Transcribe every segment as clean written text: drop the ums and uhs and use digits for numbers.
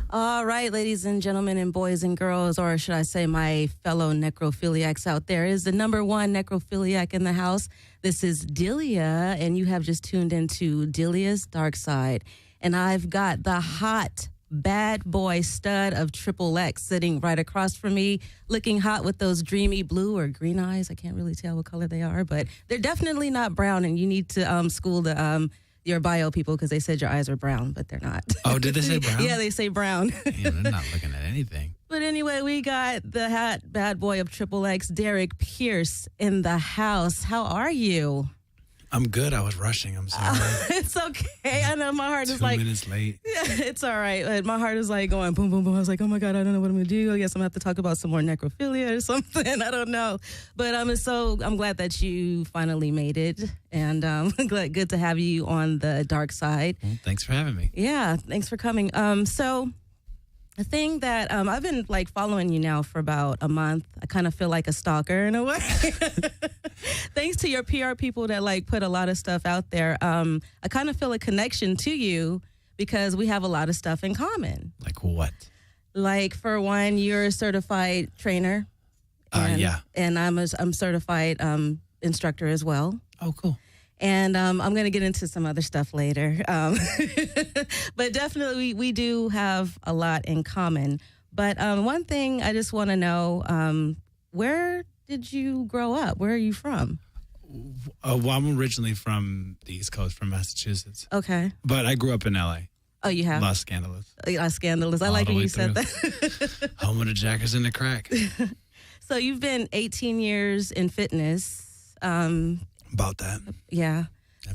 All right, ladies and gentlemen, and boys and girls, or should I say my fellow necrophiliacs out there, is the number one necrophiliac in the house. This is Delia, and you have just tuned into Delia's Dark Side. And I've got the hot bad boy stud of Triple X sitting right across from me, looking hot with those dreamy blue or green eyes. I can't really tell what color they are, but they're definitely not brown, and you need to school the your bio people because they said your eyes are brown, but they're not. Oh, did they say brown? Yeah, they say brown. Yeah, they're not looking at anything. But anyway, we got the hot bad boy of Triple X, Derek Pierce, in the house. How are you? I'm good. I was rushing. I'm sorry. It's okay. I know my heart is 2 like... minutes late. Yeah, it's all right. But my heart is like going boom, boom, boom. I was like, oh my God, I don't know what I'm going to do. I guess I'm going to have to talk about some more necrophilia or something. I don't know. But I'm glad that you finally made it. And good to have you on the dark side. Well, thanks for having me. Yeah, thanks for coming. So the thing that I've been like following you now for about a month. I kind of feel like a stalker in a way. Thanks to your PR people that like put a lot of stuff out there. I kind of feel a connection to you because we have a lot of stuff in common. Like what? Like for one, you're a certified trainer. And, yeah. And I'm certified instructor as well. Oh, cool. And I'm going to get into some other stuff later. But definitely we do have a lot in common. But one thing I just want to know, where did you grow up? Where are you from? Well, I'm originally from the East Coast, from Massachusetts. Okay. But I grew up in L.A. Oh, you have? Los Scandalous. Scandalous. I like when you said that. Home of the Jackers and the Crack. So you've been 18 years in fitness. About that. Yeah.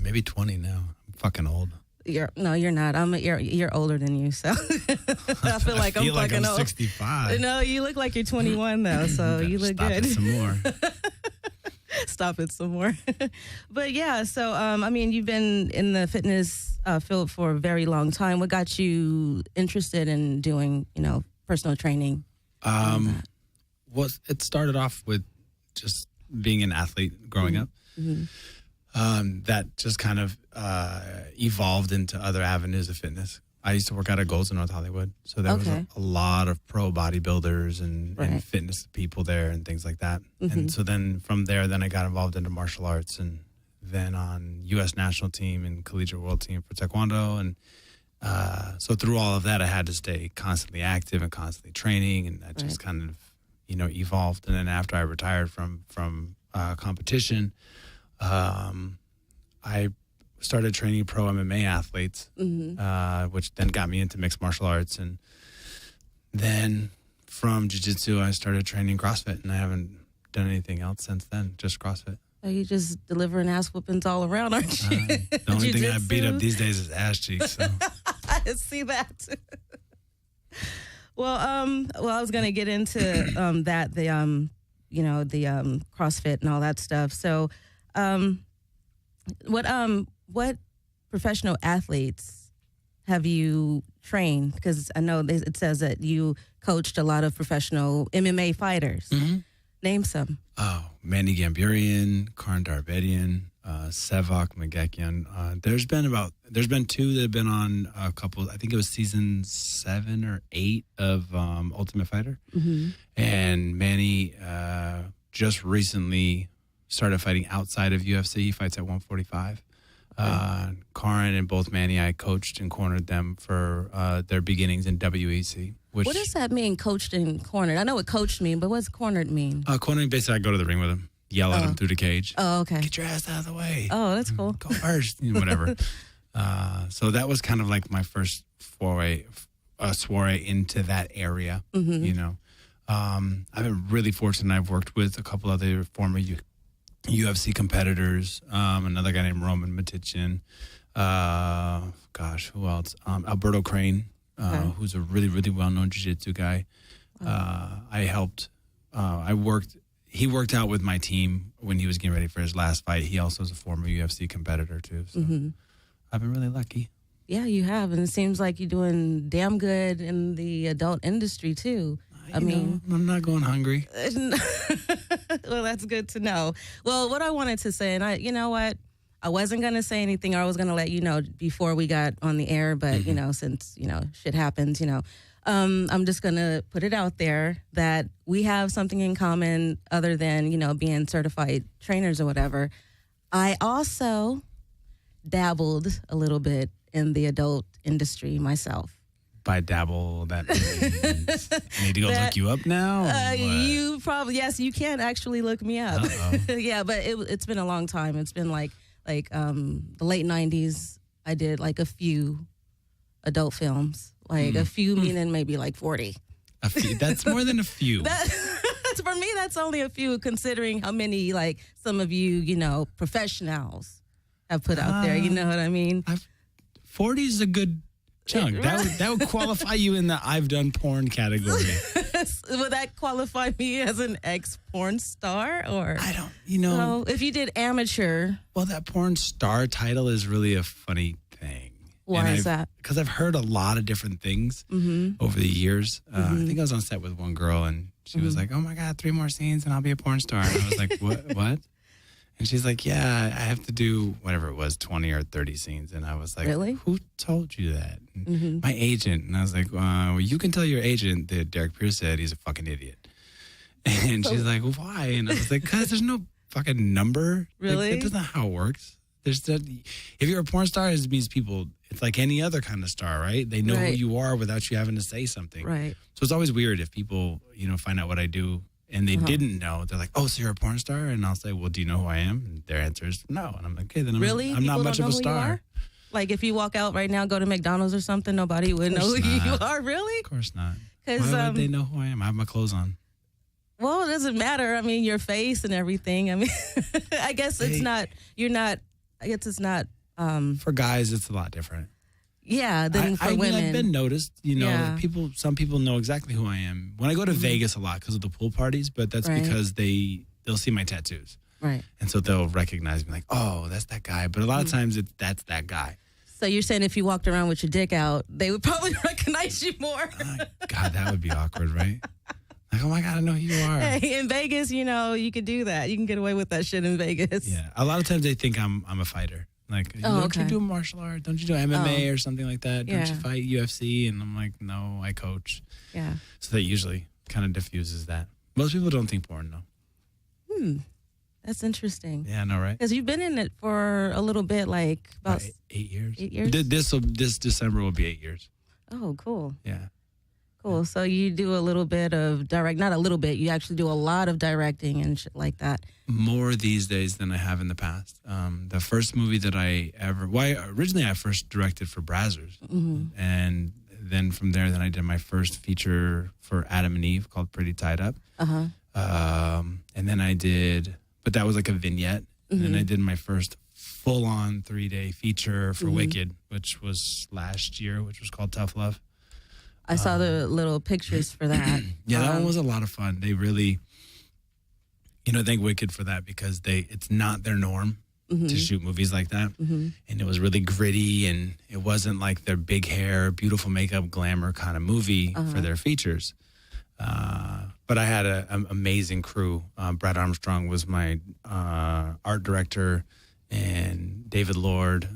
Maybe 20 now. I'm fucking old. You're not. You're older than you, so I feel like I'm fucking old. 65. No, you look like you're 21 though, so you look good. Stop it some more. Stop it some more. But yeah, so I mean, you've been in the fitness field for a very long time. What got you interested in doing, personal training? It started off with just being an athlete growing up. Mm-hmm. That just kind of evolved into other avenues of fitness. I used to work out at Goals in North Hollywood, so there was a lot of pro bodybuilders and fitness people there and things like that. Mm-hmm. And so then from there, I got involved into martial arts, and then on U.S. national team and collegiate world team for Taekwondo. And so through all of that, I had to stay constantly active and constantly training, and that just kind of evolved. And then after I retired from competition, I started training pro MMA athletes, which then got me into mixed martial arts. And then from jiu-jitsu, I started training CrossFit, and I haven't done anything else since then, just CrossFit. Are you just delivering ass whoopings all around, aren't you? The only thing I beat up these days is ass cheeks. So. I see that. Well, I was going to get into that, the CrossFit and all that stuff. So, what professional athletes have you trained? Because I know it says that you coached a lot of professional MMA fighters. Mm-hmm. Name some. Oh, Mandy Gamburian, Karn Darbedian, Sevak Magekian. There's been two that have been on a couple. I think it was season 7 or 8 of Ultimate Fighter. Mm-hmm. And Manny just recently started fighting outside of UFC. He fights at 145. Karin and both Manny, I coached and cornered them for their beginnings in WEC. What does that mean, coached and cornered? I know what coached mean, but what's cornered mean? Cornering, basically, I go to the ring with him, yell at him through the cage. Oh, okay. Get your ass out of the way. Oh, that's cool. Go first, whatever. So that was kind of like my first soiree into that area, I've been really fortunate. I've worked with a couple other former UFC competitors, another guy named Roman Matichin. Who else? Alberto Crane, who's a really, really well-known jiu-jitsu guy. He worked out with my team when he was getting ready for his last fight. He also is a former UFC competitor, too. So I've been really lucky. Yeah, you have. And it seems like you're doing damn good in the adult industry, too. I mean, I'm not going hungry. Well, that's good to know. Well, what I wanted to say, and I wasn't going to say anything, or I was going to let you know before we got on the air, but, since, shit happens, I'm just going to put it out there that we have something in common other than, being certified trainers or whatever. I also dabbled a little bit in the adult industry myself. By dabble, that means I need to go look you up now? You probably, yes, you can actually look me up. Yeah, but it's been a long time. It's been like the late 90s. I did like a few adult films, like a few meaning maybe like 40. A few, that's more than a few. For me, that's only a few considering how many like some of you, professionals have put out there. You know what I mean? 40 is a good chunk. That would qualify you in the I've done porn category. Would that qualify me as an ex-porn star? Or I don't, So if you did amateur. Well, that porn star title is really a funny thing. Why is that? Because I've heard a lot of different things over the years. I think I was on set with one girl and she was like, oh my God, 3 more scenes and I'll be a porn star. And I was like, what? And she's like, yeah, I have to do whatever it was, 20 or 30 scenes. And I was like, really? Who told you that? My agent. And I was like, well, you can tell your agent that Derek Pierce said he's a fucking idiot. And she's like, well, why? And I was like, because there's no fucking number. Really? Like, that's not how it works. If you're a porn star, it means people, it's like any other kind of star, right? They know who you are without you having to say something. Right. So it's always weird if people, find out what I do and they didn't know. They're like, oh, so you're a porn star? And I'll say, well, do you know who I am? And their answer is no. And I'm like, okay, then I'm not much of a star. Like if you walk out right now, go to McDonald's or something, nobody would know who you are, really? Of course not. Why would they know who I am? I have my clothes on. Well, it doesn't matter. I mean, your face and everything. I mean, I guess it's not. For guys, it's a lot different. Yeah, than for women. I've been noticed. Some people know exactly who I am. When I go to Vegas a lot because of the pool parties, but that's because they'll see my tattoos. Right. And so they'll recognize me like, oh, that's that guy. But a lot of times that's that guy. So you're saying if you walked around with your dick out, they would probably recognize you more. God, that would be awkward, right? Like, oh my God, I know who you are. Hey, in Vegas, you could do that. You can get away with that shit in Vegas. Yeah. A lot of times they think I'm a fighter. Like, don't you do martial art? Don't you do MMA or something like that? Don't you fight UFC? And I'm like, no, I coach. Yeah. So that usually kind of diffuses that. Most people don't think porn, though. That's interesting. Yeah, I know, right? Because you've been in it for a little bit, like about 8 years. 8 years? This December will be 8 years. Oh, cool. Yeah. Cool. So you do a little bit of not a little bit, you actually do a lot of directing and shit like that. More these days than I have in the past. The first movie that originally I first directed for Brazzers. And then from there, I did my first feature for Adam and Eve called Pretty Tied Up. And then but that was like a vignette. And then I did my first full-on 3-day feature for Wicked, which was last year, which was called Tough Love. I saw the little pictures for that. Yeah, that one was a lot of fun. They really, thank Wicked for that because it's not their norm to shoot movies like that. And it was really gritty and it wasn't like their big hair, beautiful makeup, glamour kind of movie for their features. But I had an amazing crew. Brad Armstrong was my art director and David Lord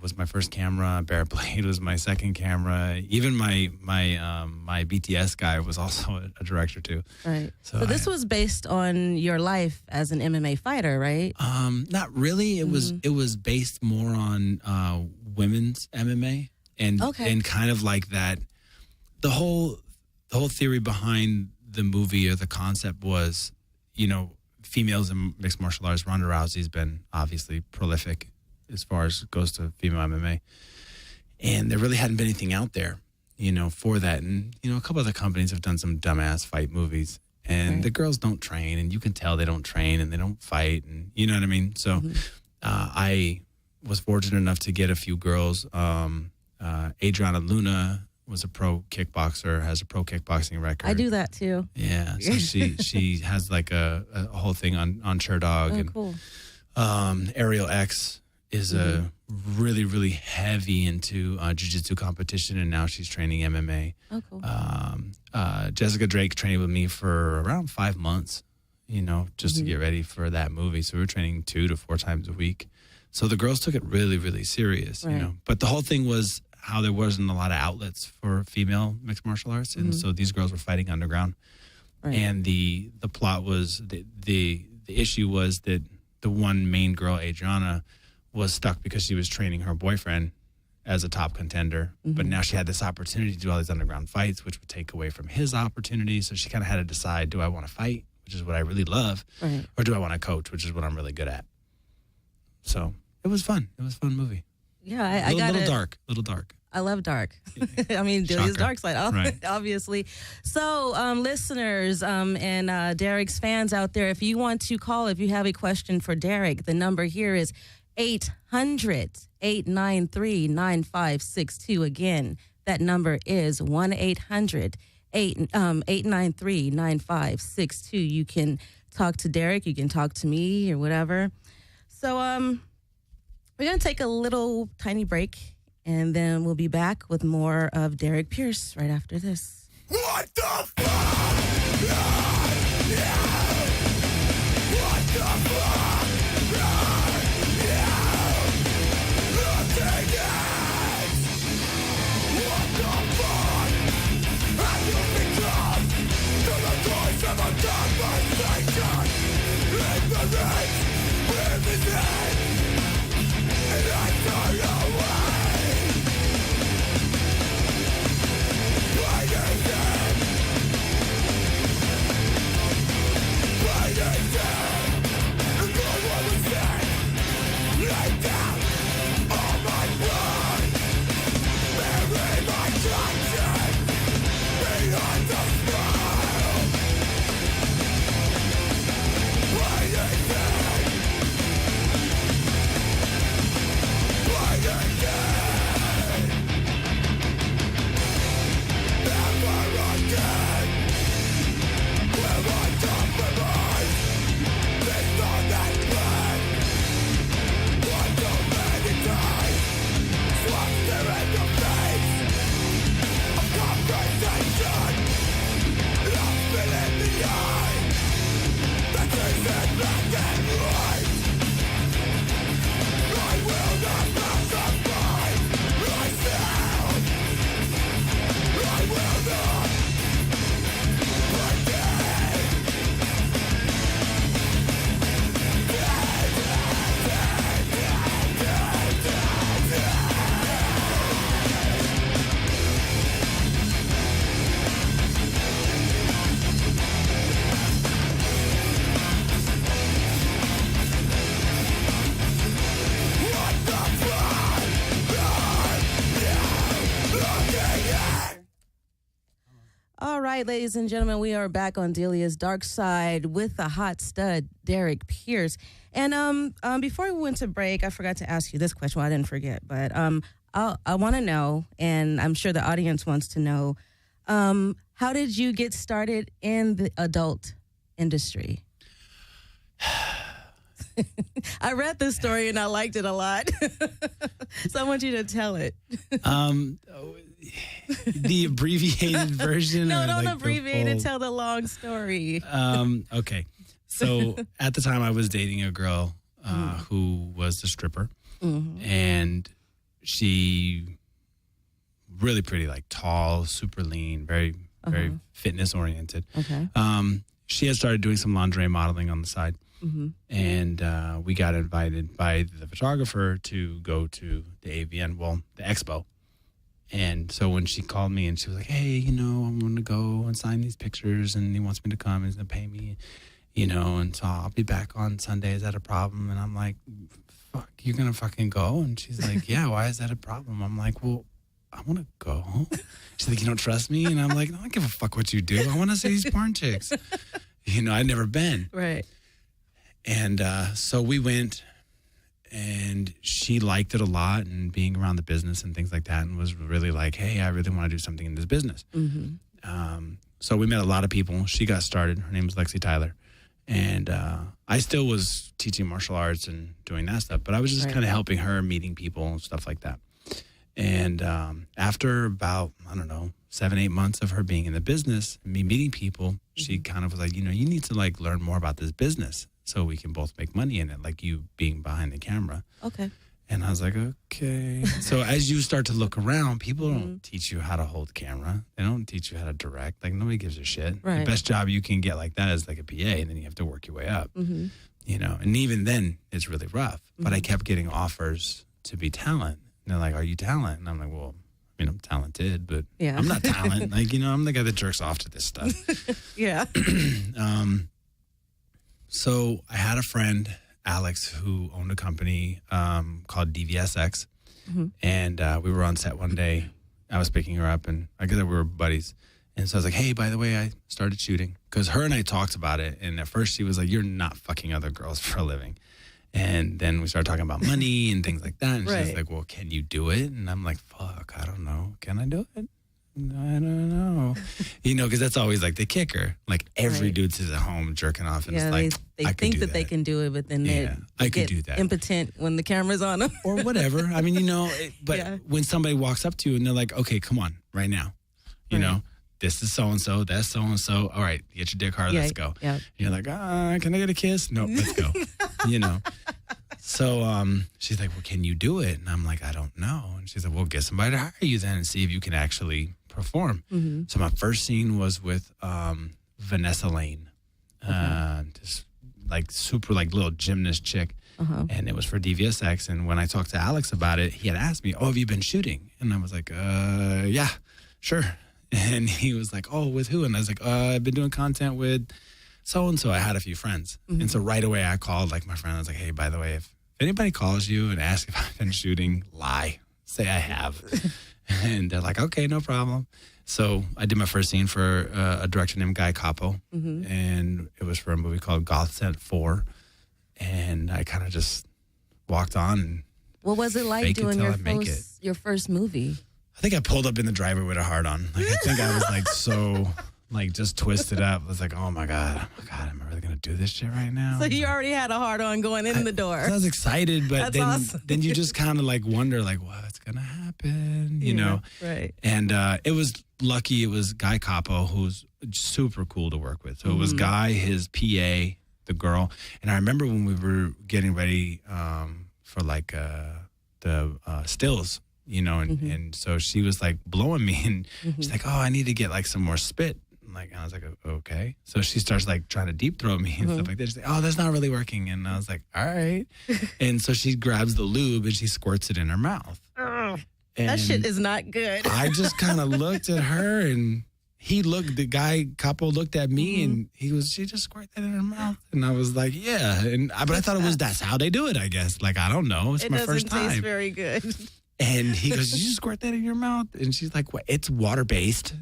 was my first camera. Barrett Blade was my second camera. Even my BTS guy was also a director too. Right. So this was based on your life as an MMA fighter, right? Not really. It was based more on women's MMA and kind of like that. The whole theory behind the movie or the concept was, females in mixed martial arts. Ronda Rousey's been obviously prolific as far as goes to female MMA. And there really hadn't been anything out there, for that. And, a couple other companies have done some dumbass fight movies. And the girls don't train, and you can tell they don't train and they don't fight. And you know what I mean? So I was fortunate enough to get a few girls. Adriana Luna was a pro kickboxer, has a pro kickboxing record. I do that too. Yeah. So she has like a whole thing on Sherdog. Oh, and cool. Ariel X is a really, really heavy into jiu-jitsu competition, and now she's training MMA. Oh, cool. Jessica Drake trained with me for around 5 months, just to get ready for that movie. So we were training 2 to 4 times a week. So the girls took it really, really serious, But the whole thing was, how there wasn't a lot of outlets for female mixed martial arts, and so these girls were fighting underground. Right. And the plot was the issue was that the one main girl, Adriana, was stuck because she was training her boyfriend as a top contender. But now she had this opportunity to do all these underground fights, which would take away from his opportunity. So she kind of had to decide, do I want to fight, which is what I really love, or do I want to coach, which is what I'm really good at? So it was fun. It was a fun movie. Yeah, I got it. A little dark. I love dark. I mean, Delia's dark side, right. Obviously. So, listeners and Derek's fans out there, if you want to call, if you have a question for Derek, the number here is 800-893-9562. Again, that number is 1-800-893-9562. You can talk to Derek, you can talk to me or whatever. So, we're going to take a little tiny break, and then we'll be back with more of Derek Pierce right after this. What the fuck? What the fuck? Look at it! What the fuck? Have you become to the voice of a conversation? Ignorance with his head, and I turn away. Fighting dead. Fighting dead. And no one was said. Lay down all my blood. Bury my conscience behind the smile. Fighting dead. Fighting dead. Never again will I compromise this honest plan. One too many times swapped there in the face of conversation. I've been in the eye that isn't black and white. I will not pacify myself. I will not pretend. What the fuck are you looking at? All right, ladies and gentlemen, we are back on Delia's Dark Side with the hot stud, Derek Pierce. And before we went to break, I forgot to ask you this question. Well, I didn't forget, but I want to know, and I'm sure the audience wants to know, how did you get started in the adult industry? I read this story and I liked it a lot. So I want you to tell it. The abbreviated version? No, or don't like abbreviate it. Tell the long story. Okay. So at the time I was dating a girl who was a stripper. And she really pretty, like tall, super lean, very fitness oriented. Okay. She had started doing some lingerie modeling on the side. And we got invited by the photographer to go to the AVN, well, the expo. And so when she called me and she was like, hey, you know, I'm going to go and sign these pictures and he wants me to come and he's going to pay me, you know, and so I'll be back on Sunday. Is that a problem? And I'm like, fuck, you're going to fucking go? And she's like, yeah, why is that a problem? I'm like, well, I want to go. She's like, you don't trust me? And I'm like, I don't give a fuck what you do. I want to see these porn chicks. You know, I'd never been. Right. And so we went, and she liked it a lot and being around the business and things like that, and was really like, hey, I really want to do something in this business. So we met a lot of people. She got started. Her name was Lexi Tyler. And I still was teaching martial arts and doing that stuff, but I was just kind of helping her, meeting people and stuff like that. And after about, I don't know, 7-8 months of her being in the business, me meeting people, she kind of was like, you know, you need to like learn more about this business so we can both make money in it, like you being behind the camera. Okay. And I was like, okay. So as you start to look around, people don't teach you how to hold camera. They don't teach you how to direct. Like, nobody gives a shit. Right. The best job you can get like that is like a PA, and then you have to work your way up. You know, and even then, it's really rough. But I kept getting offers to be talent. And they're like, are you talent? And I'm like, well, I mean, I'm talented, but I'm not talent. Like, you know, I'm the guy that jerks off to this stuff. Yeah. So I had a friend, Alex, who owned a company called DVSX. And we were on set one day. I was picking her up, and I guess we were buddies. And so I was like, hey, by the way, I started shooting. Because her and I talked about it. And at first she was like, you're not fucking other girls for a living. And then we started talking about money and things like that. And she's like, well, can you do it? And I'm like, fuck, I don't know. Can I do it? I don't know. You know, because that's always like the kicker. Like every dude sits at home jerking off. And it's like, they think that they can do it, but then they could do that. Impotent when the camera's on them. Or whatever. I mean, you know, but when somebody walks up to you and they're like, okay, come on, right now. You know, this is so-and-so, that's so-and-so. All right, get your dick hard, let's go. You're like, can I get a kiss? No, let's go. You know. So she's like, well, can you do it? And I'm like, I don't know. And she's like, well, get somebody to hire you then and see if you can actually perform. So my first scene was with Vanessa Lane. This like super like little gymnast chick. And it was for DVSX. And when I talked to Alex about it, he had asked me, oh, have you been shooting? And I was like, yeah, sure. And he was like, oh, with who? And I was like, I've been doing content with so-and-so. I had a few friends. And so right away I called like my friend. I was like, hey, by the way, if anybody calls you and asks if I've been shooting, lie. Say I have. And they're like, okay, no problem. So I did my first scene for a director named Guy Capo. And it was for a movie called Goth Sent 4. And I kind of just walked on. And what was it like doing your first movie? I think I pulled up in the driveway with a heart on. Like, I think I was like so, like just twisted up. I was like, oh my God, am I really going to do this shit right now? So you already had a heart on going in the door. I was excited, but That's awesome. then you just kind of like wonder like, what's going to happen, you know? Right. And it was lucky. It was Guy Capo, who's super cool to work with. So it was Guy, his PA, the girl. And I remember when we were getting ready for like the stills, you know, and so she was like blowing me, and she's like, oh, I need to get like some more spit. And I was like, okay. So she starts like trying to deep throat me and stuff like that. She's like, oh, that's not really working. And I was like, all right. And so she grabs the lube and she squirts it in her mouth. That shit is not good. I just kind of looked at her, and the guy Capo looked at me, and she just squirted that in her mouth. And I was like, yeah. But I thought that's how they do it, I guess. Like, I don't know. It's my first time. It doesn't taste very good. And he goes, did you squirt that in your mouth? And she's like, what? It's water-based.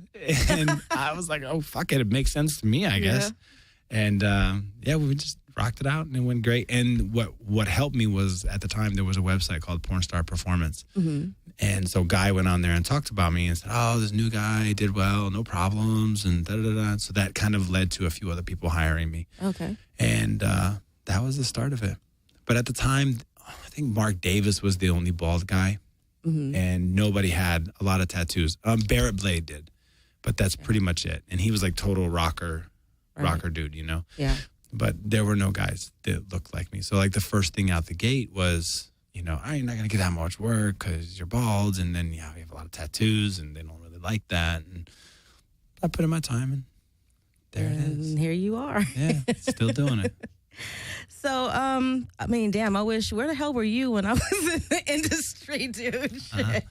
And I was like, oh, fuck it. It makes sense to me, I guess. And, we just rocked it out, and it went great. And what helped me was, at the time, there was a website called Porn Star Performance. And so Guy went on there and talked about me and said, oh, this new guy did well, no problems, and da-da-da-da. So that kind of led to a few other people hiring me. Okay. And that was the start of it. But at the time, I think Mark Davis was the only bald guy. And nobody had a lot of tattoos. Barrett Blade did, but that's pretty much it. And he was like total rocker dude, you know? Yeah. But there were no guys that looked like me. So like the first thing out the gate was, you know, I'm not going to get that much work because you're bald. And then, you have a lot of tattoos and they don't really like that. And I put in my time, and there it is. And here you are. Yeah, still doing it. So, I mean, damn, I wish, where the hell were you when I was in the industry, dude? Shit.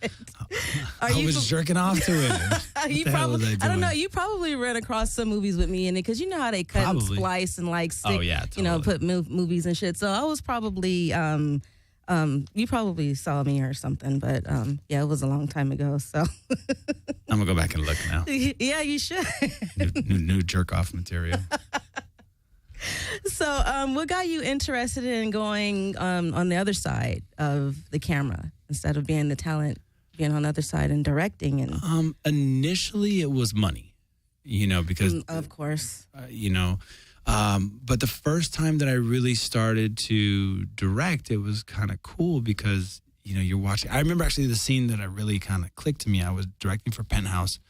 I was jerking off to it. You probably, I don't know, you probably ran across some movies with me in it, because you know how they cut and splice and like stick, totally. Put movies and shit. So I was probably, you probably saw me or something, but it was a long time ago. So I'm gonna go back and look now. Yeah, you should. new jerk off material. So, what got you interested in going on the other side of the camera instead of being the talent, being on the other side and directing? And initially, it was money, because of course, but the first time that I really started to direct, it was kind of cool because you're watching. I remember actually the scene that really kind of clicked to me. I was directing for Penthouse,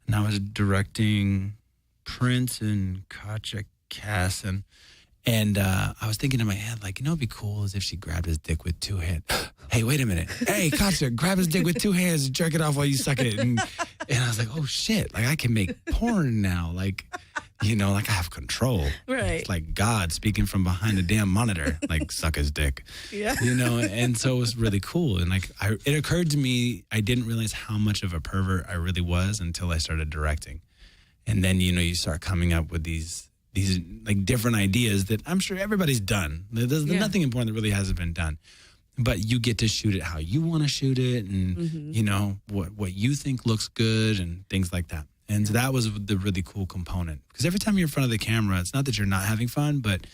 and I was directing Prince and Katja Kasson, And I was thinking in my head, like, it'd be cool as if she grabbed his dick with two hands. Hey, wait a minute. Hey, Katya, grab his dick with two hands and jerk it off while you suck it. And I was like, oh, shit. Like, I can make porn now. Like, like I have control. Right. It's like God speaking from behind the damn monitor, like, suck his dick. Yeah. And so it was really cool. And, like, it occurred to me, I didn't realize how much of a pervert I really was until I started directing. And then, you start coming up with these like different ideas that I'm sure everybody's done. There's nothing important that really hasn't been done. But you get to shoot it how you want to shoot it and, what you think looks good and things like that. And so that was the really cool component. Because every time you're in front of the camera, it's not that you're not having fun, but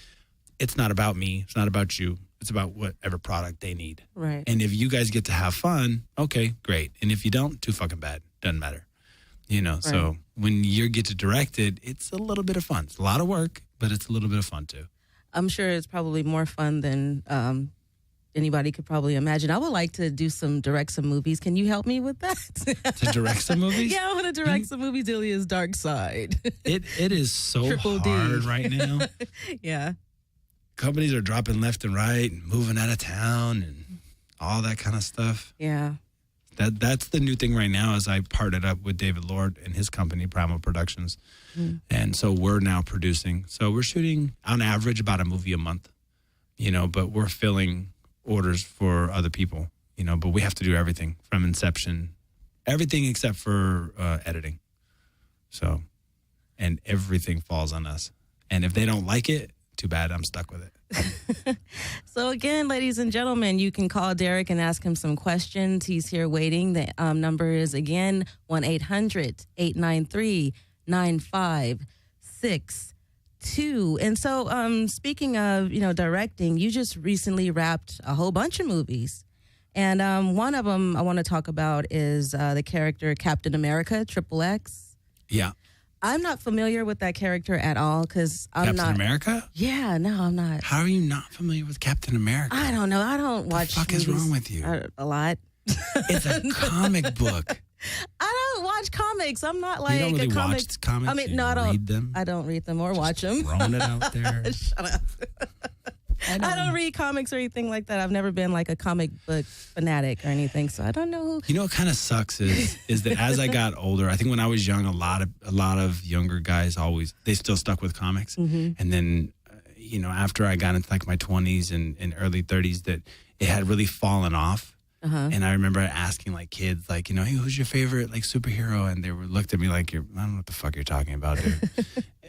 it's not about me. It's not about you. It's about whatever product they need. Right. And if you guys get to have fun, okay, great. And if you don't, too fucking bad. Doesn't matter. So when you get to direct it, it's a little bit of fun. It's a lot of work, but it's a little bit of fun too. I'm sure it's probably more fun than anybody could probably imagine. I would like to direct some movies. Can you help me with that? To direct some movies? Yeah, I want to direct some movies. Delia's Dark Side. It is so Triple hard D. right now. Yeah. Companies are dropping left and right and moving out of town and all that kind of stuff. Yeah. That's the new thing right now is I partnered up with David Lord and his company, Primal Productions. And so we're now producing. So we're shooting on average about a movie a month, but we're filling orders for other people, but we have to do everything from inception, everything except for editing. So, and everything falls on us. And if they don't like it, too bad, I'm stuck with it. So again, ladies and gentlemen, you can call Derek and ask him some questions. He's here waiting. The number is, again, 1-800-893-9562. And so speaking of, directing, you just recently wrapped a whole bunch of movies. And one of them I want to talk about is the character Captain America, Triple X. Yeah. I'm not familiar with that character at all because I'm Captain America? Yeah, no, I'm not. How are you not familiar with Captain America? I don't know. I don't watch. What the fuck is wrong with you? A lot. It's a comic book. I don't watch comics. I'm not like you don't really a comic. watch comics. I mean, you no, I don't read them. I don't read them or watch them. Throwing it out there. Shut up. I don't read comics or anything like that. I've never been like a comic book fanatic or anything, so I don't know who. You know what kind of sucks is that as I got older, I think when I was young, a lot of younger guys they still stuck with comics, and then after I got into like my 20s and early 30s, that it had really fallen off. And I remember asking like kids, like, hey, who's your favorite like superhero? And they looked at me like, I don't know what the fuck you're talking about, dude.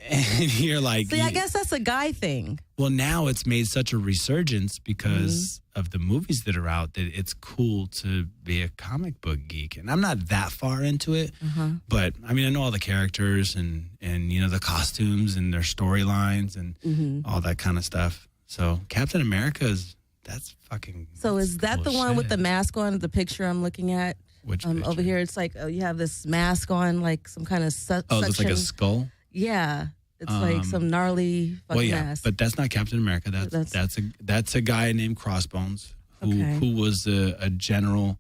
And you're like, see, I guess that's a guy thing. Well, now it's made such a resurgence because of the movies that are out that it's cool to be a comic book geek. And I'm not that far into it, but I mean, I know all the characters and the costumes and their storylines and all that kind of stuff. So Captain America that's fucking. So is that the one with the mask on? The picture I'm looking at. Which over here? It's like you have this mask on, like some kind of it looks like a skull. Yeah, it's like some gnarly fucking mask. But that's not Captain America. That's a guy named Crossbones who was a general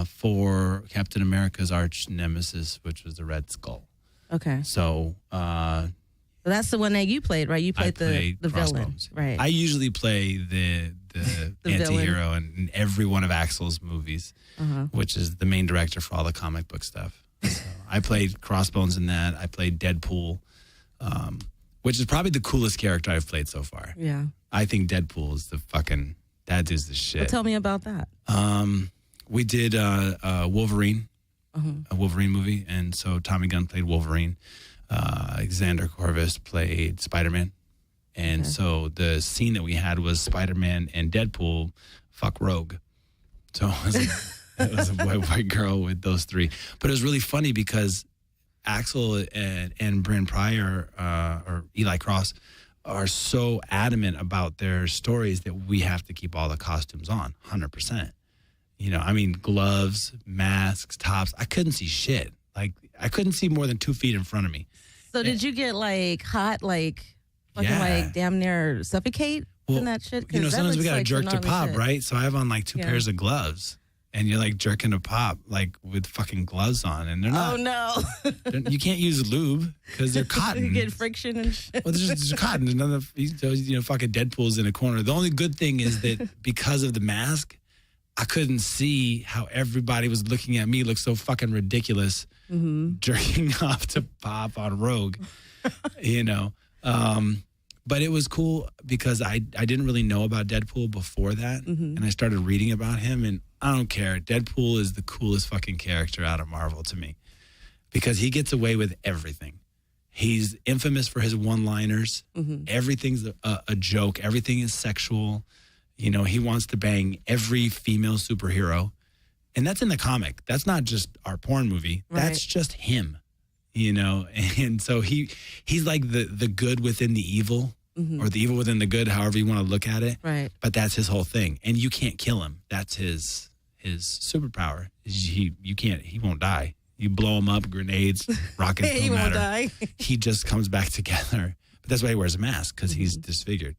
for Captain America's arch nemesis, which was the Red Skull. Okay. So. That's the one that you played, right? You played the villain, right? I usually play the anti-hero in every one of Axel's movies, which is the main director for all the comic book stuff. So I played Crossbones in that. I played Deadpool, which is probably the coolest character I've played so far. Yeah. I think Deadpool is that dude's the shit. Well, tell me about that. We did Wolverine, a Wolverine movie, and so Tommy Gunn played Wolverine. Alexander Corvus played Spider-Man. And so the scene that we had was Spider-Man and Deadpool fuck Rogue. So it was a white girl with those three. But it was really funny because Axel and Bryn Pryor, or Eli Cross, are so adamant about their stories that we have to keep all the costumes on, 100%. I mean, gloves, masks, tops. I couldn't see shit. Like, I couldn't see more than 2 feet in front of me. So did you get like hot, like fucking like damn near suffocate in that shit? Sometimes we got to jerk to pop, shit. right? So I have on like two pairs of gloves. and you're like jerking a pop like with fucking gloves on, and they're not. Oh no! You can't use lube because they're cotton. You get friction and shit. Well, there's cotton. There's none of fucking Deadpool's in a corner. The only good thing is that because of the mask, I couldn't see how everybody was looking at me. Looked so fucking ridiculous, jerking off to pop on Rogue, But it was cool because I didn't really know about Deadpool before that, and I started reading about him, and I don't care. Deadpool is the coolest fucking character out of Marvel to me because he gets away with everything. He's infamous for his one-liners. Everything's a joke. Everything is sexual. He wants to bang every female superhero, and that's in the comic. That's not just our porn movie. Right. That's just him, And so he's like the good within the evil. Or the evil within the good, however you want to look at it. Right. But that's his whole thing. And you can't kill him. That's his superpower. He won't die. You blow him up, grenades, rockets, he don't won't matter. die. He just comes back together. But that's why he wears a mask, because he's disfigured.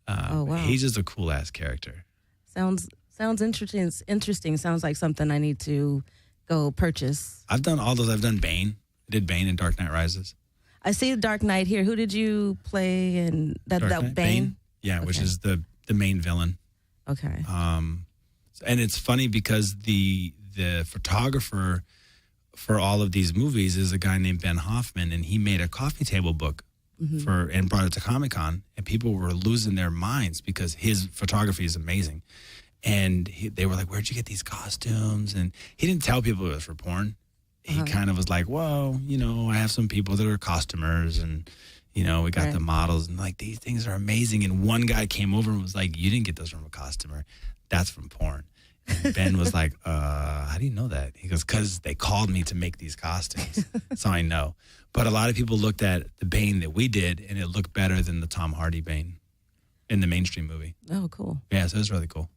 Oh, wow. He's just a cool-ass character. Sounds interesting. Sounds like something I need to go purchase. I've done all those. I've done Bane. I did Bane in Dark Knight Rises. I see Dark Knight here. Who did you play in that Bane? Yeah, okay. Which is the main villain. Okay. And it's funny because the photographer for all of these movies is a guy named Ben Hoffman, and he made a coffee table book and brought it to Comic-Con, and people were losing their minds because his photography is amazing. And they were like, "Where'd you get these costumes?" And he didn't tell people it was for porn. He kind of was like, "Well, I have some people that are costumers, and we got the models, and like these things are amazing." And one guy came over and was like, "You didn't get those from a costumer. That's from porn." And Ben was like, "How do you know that?" He goes, "Because they called me to make these costumes, so I know." But a lot of people looked at the Bane that we did, and it looked better than the Tom Hardy Bane in the mainstream movie. Oh, cool. Yeah, so it was really cool.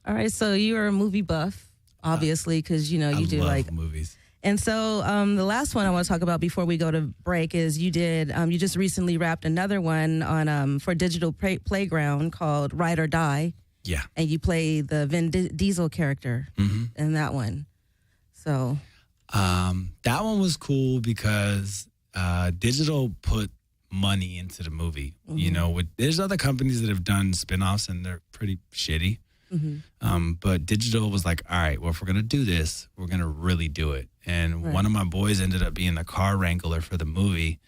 All right, so you're a movie buff, obviously, because you do like movies. And so the last one I want to talk about before we go to break is you just recently wrapped another one on for Digital Playground called Ride or Die. Yeah. And you play the Vin Diesel character in that one. So. That one was cool because Digital put money into the movie. There's other companies that have done spinoffs and they're pretty shitty. But Digital was like, all right, well, if we're going to do this, we're going to really do it. And one of my boys ended up being the car wrangler for the movie.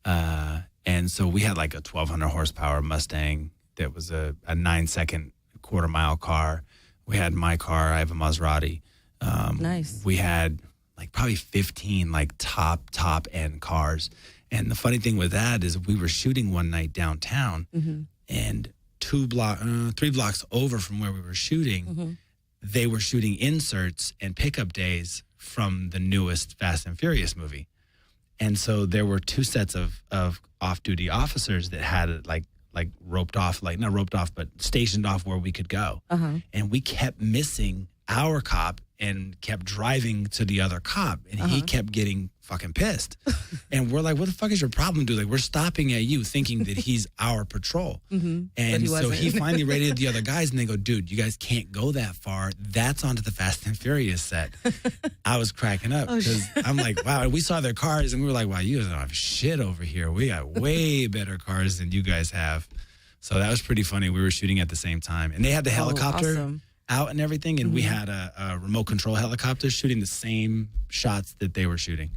And so we had like a 1,200 horsepower Mustang that was a 9-second quarter-mile car. We had my car. I have a Maserati. Nice. We had like probably 15 like top end cars. And the funny thing with that is we were shooting one night downtown and 3 blocks over from where we were shooting, they were shooting inserts and pickup days from the newest Fast and Furious movie. And so there were 2 sets of off-duty officers that had it like roped off, like not roped off, but stationed off where we could go. And we kept missing our cop and kept driving to the other cop, and he kept getting fucking pissed. And we're like, what the fuck is your problem, dude? Like, we're stopping at you thinking that he's our patrol. And so he finally raided the other guys, and they go, dude, you guys can't go that far. That's onto the Fast and Furious set. I was cracking up because I'm like, wow. And we saw their cars, and we were like, wow, you guys don't have shit over here. We got way better cars than you guys have. So that was pretty funny. We were shooting at the same time. And they had the helicopter out and everything, and we had a remote control helicopter shooting the same shots that they were shooting.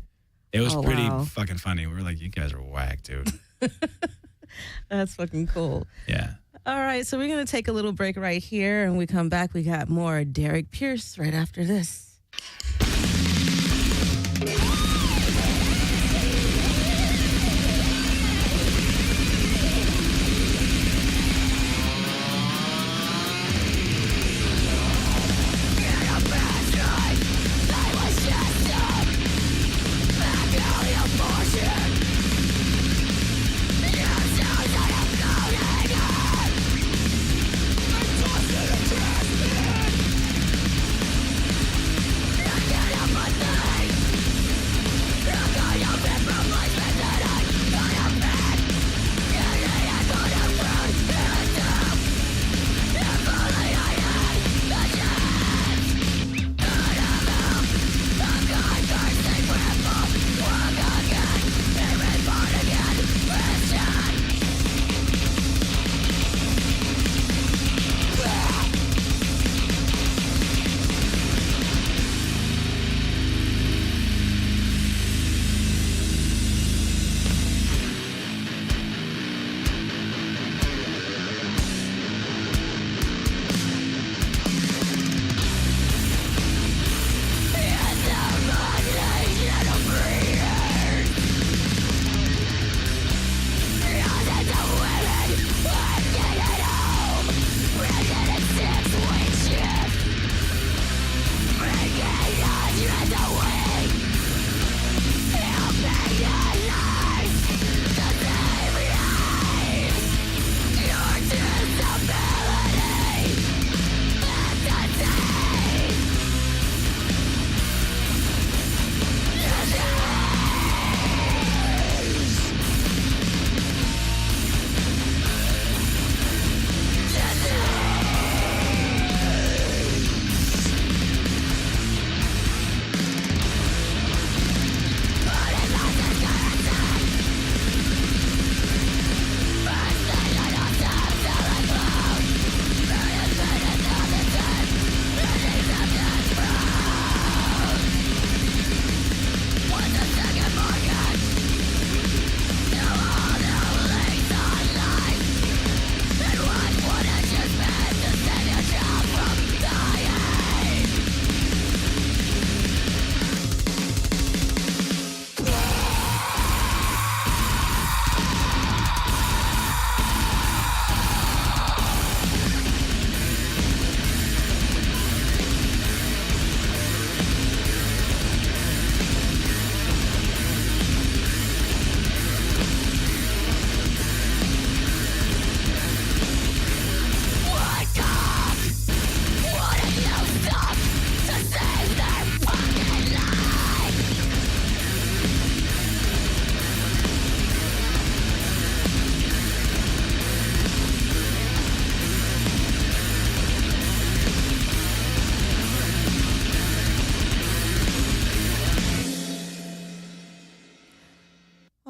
It was pretty fucking funny. We were like, you guys are whack, dude. That's fucking cool. Yeah. All right, so we're going to take a little break right here, and when we come back, we got more Derek Pierce right after this.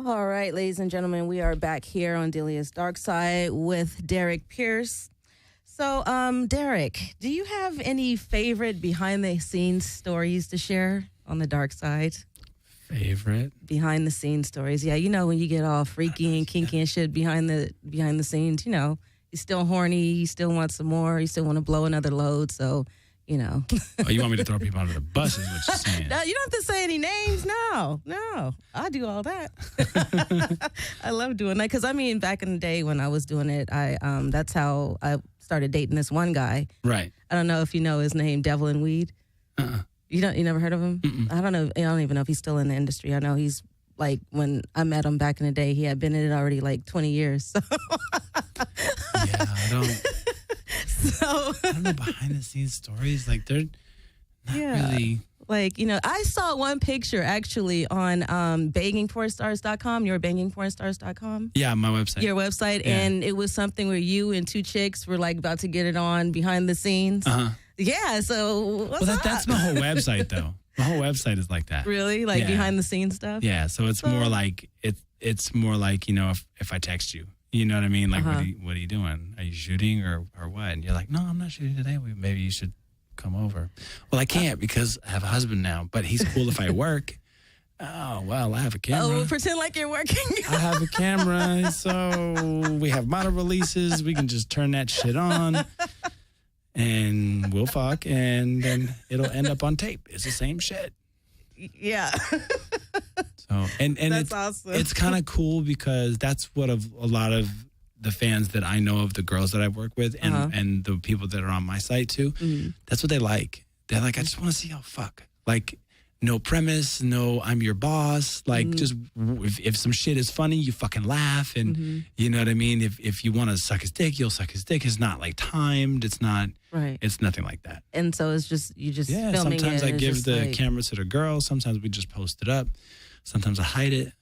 All right, ladies and gentlemen, we are back here on Delia's Dark Side with Derek Pierce. So, Derek, do you have any favorite behind-the-scenes stories to share on the dark side? Favorite behind-the-scenes stories? Yeah, you know when you get all freaky and kinky and shit behind the scenes. You know, you're still horny, you still want some more, you still want to blow another load. So, you know. Oh, you want me to throw people under the bus? Is what you're saying? No, you don't have to say any names. No, I do all that. I love doing that because I mean, back in the day when I was doing it, that's how I started dating this one guy. Right. I don't know if you know his name, Devil and Weed. You never heard of him? Mm-mm. I don't know. I don't even know if he's still in the industry. I know he's like when I met him back in the day, he had been in it already like 20 years. So. Yeah, I don't. So I don't know behind the scenes stories. Like they're not really. Like, you know, I saw one picture actually on beggingforstars.com, your beggingforstars.com. Yeah, my website. Your website. Yeah. And it was something where you and two chicks were like about to get it on behind the scenes. Uh-huh. Yeah, so what's up? That's my whole website though. My whole website is like that. Really? Like behind the scenes stuff? Yeah, so it's more like it's more like, you know, if I text you. You know what I mean? Like, what are you doing? Are you shooting or what? And you're like, no, I'm not shooting today. Maybe you should come over. Well, I can't because I have a husband now, but he's cool if I work. Oh, well, I have a camera. Oh, pretend like you're working. I have a camera, so we have model releases. We can just turn that shit on, and we'll fuck, and then it'll end up on tape. It's the same shit. Yeah. So and that's awesome. It's kind of cool because that's what a lot of the fans that I know of, the girls that I work with, and the people that are on my site too. Mm-hmm. That's what they like. They're like, I just want to see y'all fuck. Like, no premise, no I'm your boss. Like, just if some shit is funny, you fucking laugh, and you know what I mean. If you want to suck his dick, you'll suck his dick. It's not like timed. It's not. Right. It's nothing like that. And so it's just you just filming sometimes it. I give the camera to the girl. Sometimes we just post it up. Sometimes I hide it.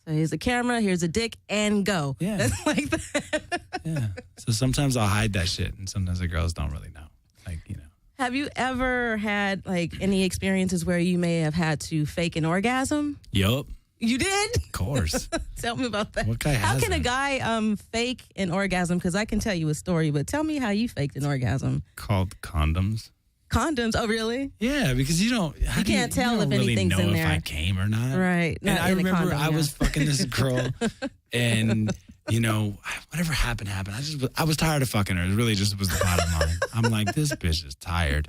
So here's a camera, here's a dick, and go. Yeah. That's like that. Yeah. So sometimes I'll hide that shit, and sometimes the girls don't really know. Like, you know. Have you ever had, like, any experiences where you may have had to fake an orgasm? Yup. You did? Of course. Tell me about that. What guy How hasn't? can a guy fake an orgasm? Because I can tell you a story, but tell me how you faked an orgasm. Called condoms. Condoms? Oh, really? Yeah, because you don't. You can't tell if really anything's know in there. if I came or not. Right. And I remember condom, I was fucking this girl, and you know, whatever happened. I was tired of fucking her. It really just was the bottom line. I'm like, this bitch is tired.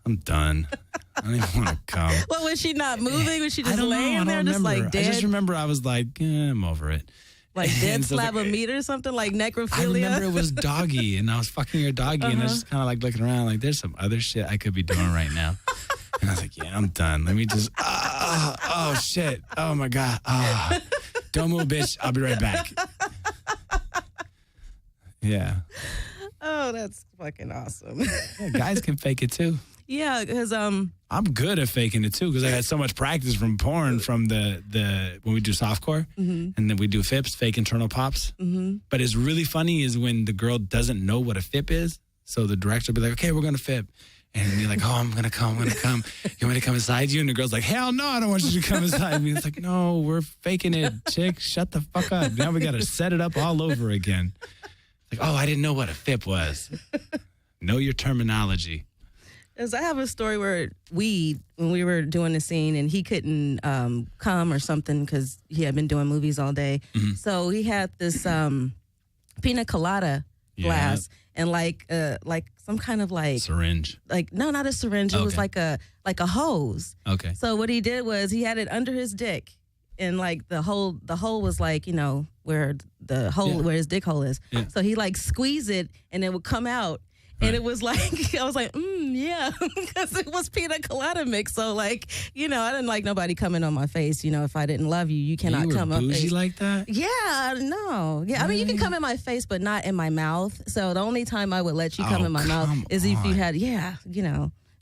I'm done. I don't even want to come. Well, was she not moving? Was she just laying there, just like dead? I just remember I was like, I'm over it. Like dead slab of meat or something, like necrophilia? I remember it was doggy, and I was fucking her doggy, and I was just kind of like looking around, like, there's some other shit I could be doing right now. And I was like, yeah, I'm done. Let me just, oh, shit. Oh, my God. Don't move, bitch. I'll be right back. Yeah. Oh, that's fucking awesome. Yeah, guys can fake it, too. Yeah, because I'm good at faking it too because I had so much practice from porn from the when we do softcore and then we do FIPs, fake internal pops. But it's really funny is when the girl doesn't know what a FIP is. So the director will be like, okay, we're gonna FIP. And you're like, oh, I'm gonna come. You want me to come inside you? And the girl's like, hell no, I don't want you to come inside me. It's like, no, we're faking it, chick. Shut the fuck up. Now we gotta set it up all over again. Like, oh, I didn't know what a FIP was. Know your terminology. Because I have a story where when we were doing the scene and he couldn't come or something because he had been doing movies all day. So he had this pina colada glass and like some kind of like syringe. Like no, not a syringe. It was like a hose. Okay. So what he did was he had it under his dick. And like the hole was like, you know, where the hole where his dick hole is. Yeah. So he like squeezed it and it would come out. And it was like, I was like, yeah, because it was pina colada mix. So, like, you know, I didn't like nobody coming on my face. You know, if I didn't love you, you cannot come up. You were bougie like that? Yeah, no. Yeah, I mean, you can come in my face, but not in my mouth. So the only time I would let you come in my mouth is if you had,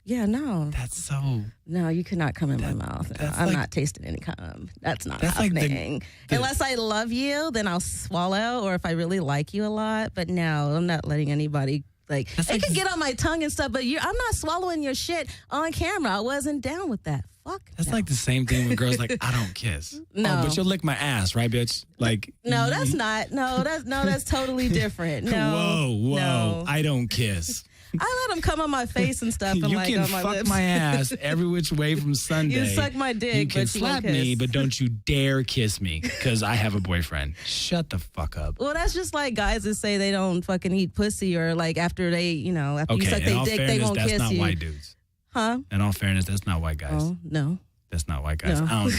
no. That's so. No, you could not come in my mouth. I'm not tasting any cum. That's not happening. Unless I love you, then I'll swallow, or if I really like you a lot. But no, I'm not letting anybody Like, it can get on my tongue and stuff, but I'm not swallowing your shit on camera. I wasn't down with that. Fuck. That's like the same thing when girls like, I don't kiss. No. Oh, but you'll lick my ass, right, bitch? Like, no, that's not. No, that's totally different. No. Whoa. No. I don't kiss. I let them come on my face and stuff and you like can on my fuck lips. my ass every which way from Sunday. You suck my dick, you can but you won't slap me, kiss. but don't you dare kiss me because I have a boyfriend. Shut the fuck up. Well, that's just like guys that say they don't fucking eat pussy or like after they, after you suck their dick, they won't kiss you. That's not white dudes. Huh? In all fairness, that's not white guys. Oh, no. That's not white guys. No.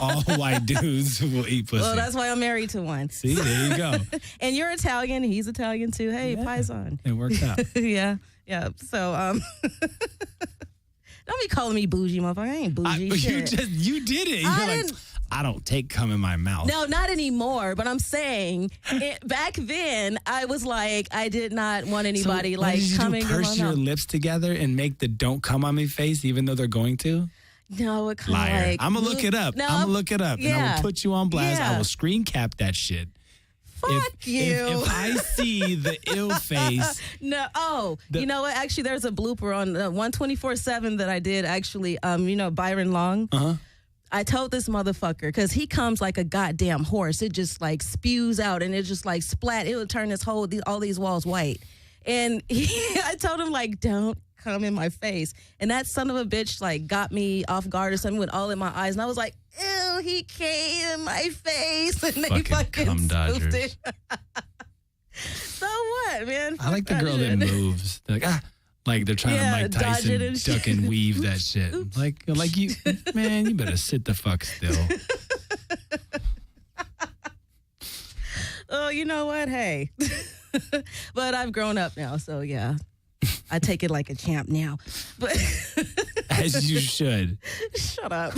All white dudes will eat pussy. Well, that's why I'm married to one. See, there you go. And you're Italian. He's Italian too. Hey, Paisan. It works out. Yeah. So, don't be calling me bougie, motherfucker. I ain't bougie. You did it. You're like, I don't take cum in my mouth. No, not anymore. But I'm saying, back then, I was like, I did not want anybody coming in my mouth. Purse your lips together and make the "don't come on me" face, even though they're going to. No, it kind of Liar. like. I'm gonna look it up. No, I'm gonna look it up, and I will put you on blast. I will screen cap that shit. Fuck you. If I see the ill face. No. Oh, you know what? Actually, there's a blooper on 124/7 that I did. Actually, Byron Long. I told this motherfucker because he comes like a goddamn horse. It just like spews out and it just like splat. It would turn all these walls white. And I told him like, don't come in my face. And that son of a bitch like got me off guard or something with all in my eyes. And I was like, ew, he came in my face. And they fucking cum spoofed dodgers. it. So what, man? I like the girl that moves. They're like, like they're trying to Mike Tyson and duck and weave that shit. Like you, man, you better sit the fuck still. Oh, you know what? Hey. But I've grown up now, so yeah. I take it like a champ now. But as you should. Shut up.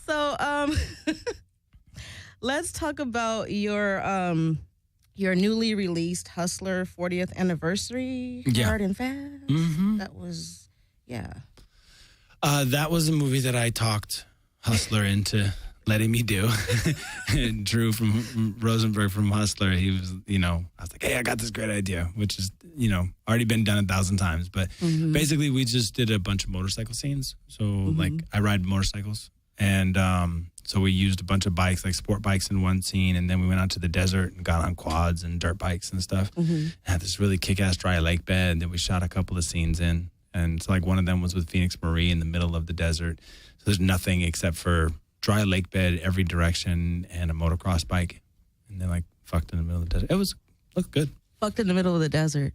So, let's talk about your newly released Hustler 40th anniversary, Hard and Fast. Mm-hmm. That was, that was a movie that I talked Hustler into letting me do. Drew from Rosenberg from Hustler, he was, I was like, hey, I got this great idea, which is, already been done 1,000 times. But basically we just did a bunch of motorcycle scenes. So like I ride motorcycles. And so we used a bunch of bikes, like sport bikes in one scene. And then we went out to the desert and got on quads and dirt bikes and stuff. Had this really kick-ass dry lake bed that we shot a couple of scenes in. And so like one of them was with Phoenix Marie in the middle of the desert. So there's nothing except for dry lake bed every direction and a motocross bike. And then like fucked in the middle of the desert. Looked good. Fucked in the middle of the desert.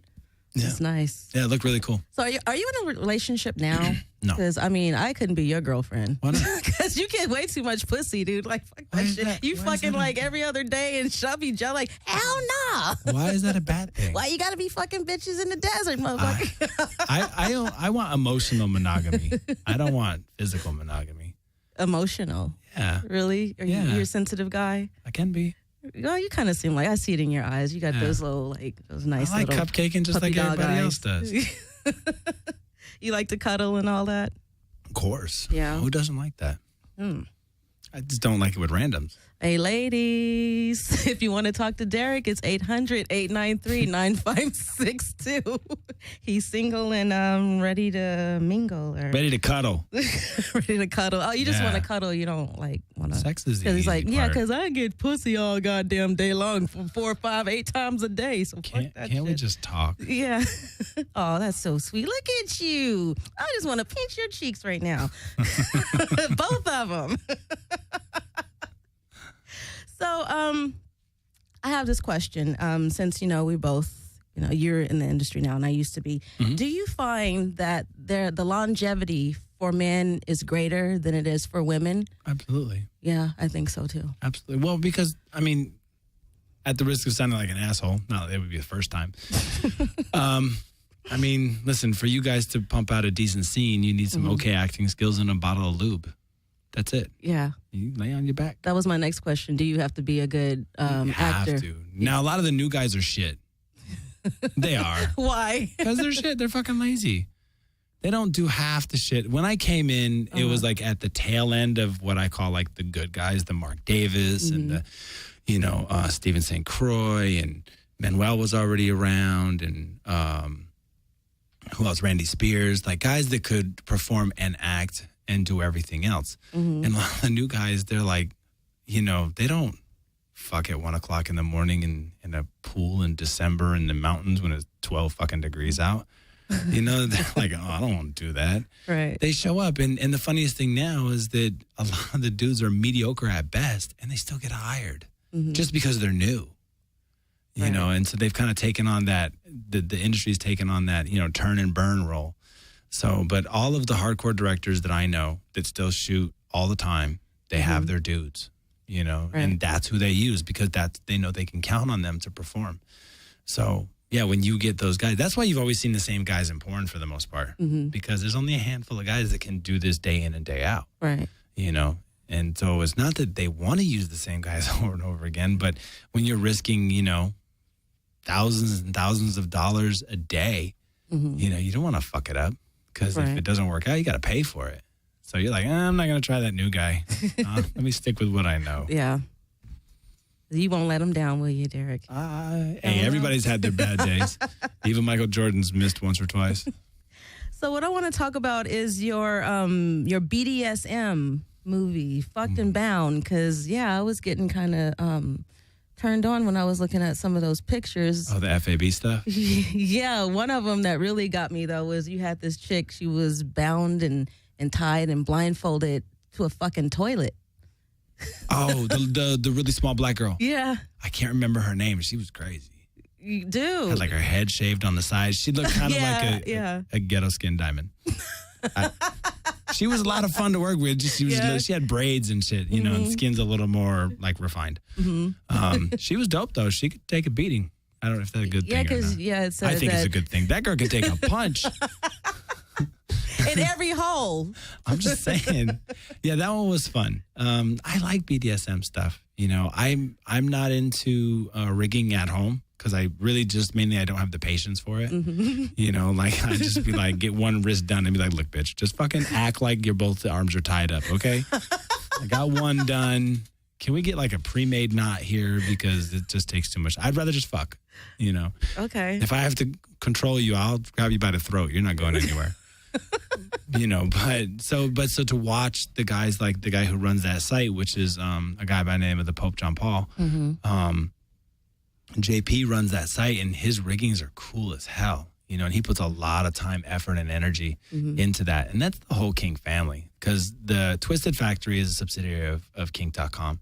Yeah. It's nice. Yeah, it looked really cool. So are you in a relationship now? No. Because, I couldn't be your girlfriend. Why not? Because you get way too much pussy, dude. Like, fuck that shit. You fucking like every other day and she'll be just like, hell no. Why is that a bad thing? Why you gotta be fucking bitches in the desert, motherfucker? I want emotional monogamy. I don't want physical monogamy. Emotional. Yeah. Really? You're a sensitive guy? I can be. Well, you kind of seem like, I see it in your eyes. You got those little, those nice I like little cupcaking just like everybody else does. You like to cuddle and all that? Of course. Yeah. Who doesn't like that? I just don't like it with randoms. Hey, ladies, if you want to talk to Derek, it's 800-893-9562. He's single and ready to mingle. Or Ready to cuddle. ready to cuddle. Oh, you just want to cuddle. You don't want to. Sex is the Because he's easy like, part. yeah, because I get pussy all goddamn day long for 4, 5, 8 times a day. So fuck that Can't shit. we just talk? Yeah. Oh, that's so sweet. Look at you. I just want to pinch your cheeks right now. Both of them. So, I have this question. Since, we both, you're in the industry now and I used to be. Do you find that the longevity for men is greater than it is for women? Absolutely. Yeah, I think so too. Absolutely. Well, because, at the risk of sounding like an asshole, not that it would be the first time. Listen, for you guys to pump out a decent scene, you need some okay acting skills and a bottle of lube. That's it. Yeah. You lay on your back. That was my next question. Do you have to be a good You have actor? to. Now, a lot of the new guys are shit. They are. Why? Because they're shit. They're fucking lazy. They don't do half the shit. When I came in, it was like at the tail end of what I call like the good guys, the Mark Davis and the, Stephen St. Croix and Manuel was already around, and who else? Randy Spears, like guys that could perform and act and do everything else. And a lot of the new guys, they're like, you know, they don't fuck at 1 o'clock in the morning in a pool in December in the mountains when it's 12 fucking degrees out. You know, they're like, oh, I don't want to do that. Right. They show up, and the funniest thing now is that a lot of the dudes are mediocre at best, and they still get hired just because they're new. You know, and so they've kind of taken on that, the industry's taken on that, you know, turn and burn role. So, but all of the hardcore directors that I know that still shoot all the time, they have their dudes, you know, and that's who they use because they know they can count on them to perform. So, yeah, when you get those guys, that's why you've always seen the same guys in porn for the most part, because there's only a handful of guys that can do this day in and day out. Right. You know, and so it's not that they want to use the same guys over and over again, but when you're risking, you know, thousands and thousands of dollars a day, you know, you don't want to fuck it up because if it doesn't work out, you got to pay for it. So you're like, I'm not going to try that new guy. Let me stick with what I know. Yeah. You won't let them down, will you, Derek? Hey, everybody's had their bad days. Even Michael Jordan's missed once or twice. So what I want to talk about is your BDSM movie, Fucked and Bound, because, I was getting kind of turned on when I was looking at some of those pictures. Oh, the FAB stuff? Yeah, one of them that really got me, though, was you had this chick, she was bound and tied and blindfolded to a fucking toilet. Oh, the really small black girl. Yeah. I can't remember her name. She was crazy. You do. Had like her head shaved on the side. She looked kind of like a ghetto skin diamond. She was a lot of fun to work with. She had braids and shit, you know, and skin's a little more like refined. She was dope though. She could take a beating. I don't know if that's a good thing or not. It says I think it's a good thing. That girl could take a punch. In every hole. I'm just saying. Yeah, that one was fun. I like BDSM stuff. You know, I'm not into rigging at home because I really just mainly I don't have the patience for it. You know, like I just be like, get one wrist done and be like, look, bitch, just fucking act like your both arms are tied up, okay? I got one done. Can we get like a pre-made knot here because it just takes too much? I'd rather just fuck, you know? Okay. If I have to control you, I'll grab you by the throat. You're not going anywhere. You know, but so to watch the guys like the guy who runs that site, which is a guy by the name of the Pope John Paul, JP runs that site and his riggings are cool as hell, you know, and he puts a lot of time, effort, and energy into that. And that's the whole Kink family because the Twisted Factory is a subsidiary of Kink.com.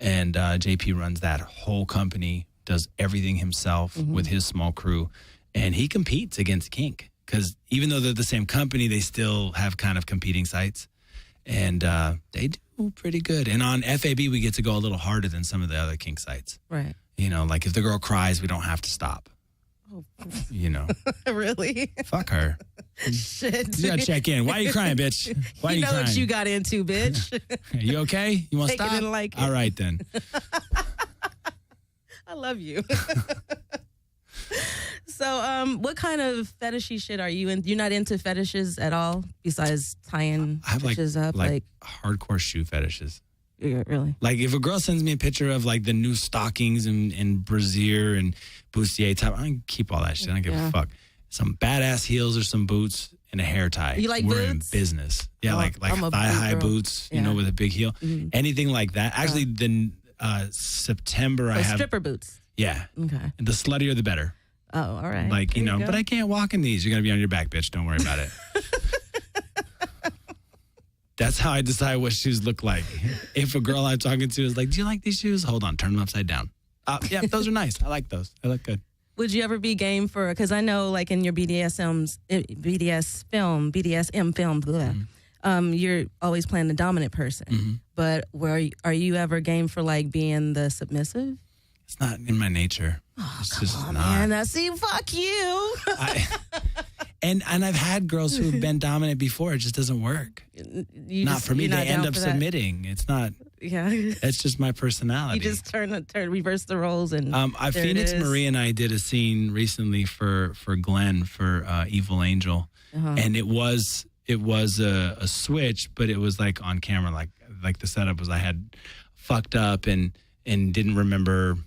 And JP runs that whole company, does everything himself with his small crew, and he competes against Kink. Because even though they're the same company, they still have kind of competing sites. And they do pretty good. And on FAB, we get to go a little harder than some of the other kink sites. Right. You know, like if the girl cries, we don't have to stop. Oh. You know. Really? Fuck her. Shit. You got to check in. Why are you crying, bitch? Why are you crying? You know what you got into, bitch. You okay? You want to stop? Take it and like it. All right, then. I love you. So, what kind of fetishy shit are you in? You're not into fetishes at all, besides tying bitches up? Like hardcore shoe fetishes. Yeah, really? Like if a girl sends me a picture of like the new stockings and brassiere and bustier type, I can keep all that shit. I don't give a fuck. Some badass heels or some boots and a hair tie. You like We're boots? in business. Yeah, like thigh-high boots, you know, with a big heel. Anything like that. Actually, September I have... stripper boots. Yeah. Okay. The sluttier, the better. Oh, all right. Like, you know, but I can't walk in these. You're going to be on your back, bitch. Don't worry about it. That's how I decide what shoes look like. If a girl I'm talking to is like, do you like these shoes? Hold on, turn them upside down. Yeah, those are nice. I like those. They look good. Would you ever be game for, because I know like in your BDSM film, you're always playing the dominant person. But are you ever game for like being the submissive? It's not in my nature. Oh, it's come just on, not. man. Now, see, fuck you. And I've had girls who've been dominant before. It just doesn't work. Not for me. They end up submitting. It's not. Yeah. It's just my personality. You just reverse the roles. And Phoenix Marie and I did a scene recently for Glenn for Evil Angel. And it was a switch, but it was like on camera. Like the setup was I had fucked up and didn't remember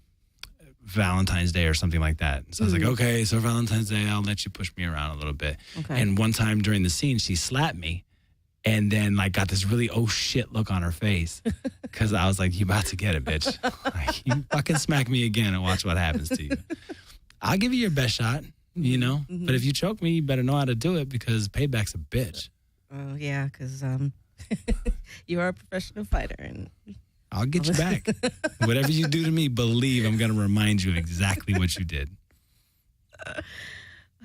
Valentine's Day or something like that. So I was like, okay, so Valentine's Day, I'll let you push me around a little bit. Okay. And one time during the scene, she slapped me and then like got this really, oh shit look on her face. Cause I was like, you about to get it, bitch. Like, you fucking smack me again and watch what happens to you. I'll give you your best shot, you know, but if you choke me, you better know how to do it because payback's a bitch. Oh, yeah, because you are a professional fighter. And I'll get you back. Whatever you do to me, believe I'm going to remind you of exactly what you did.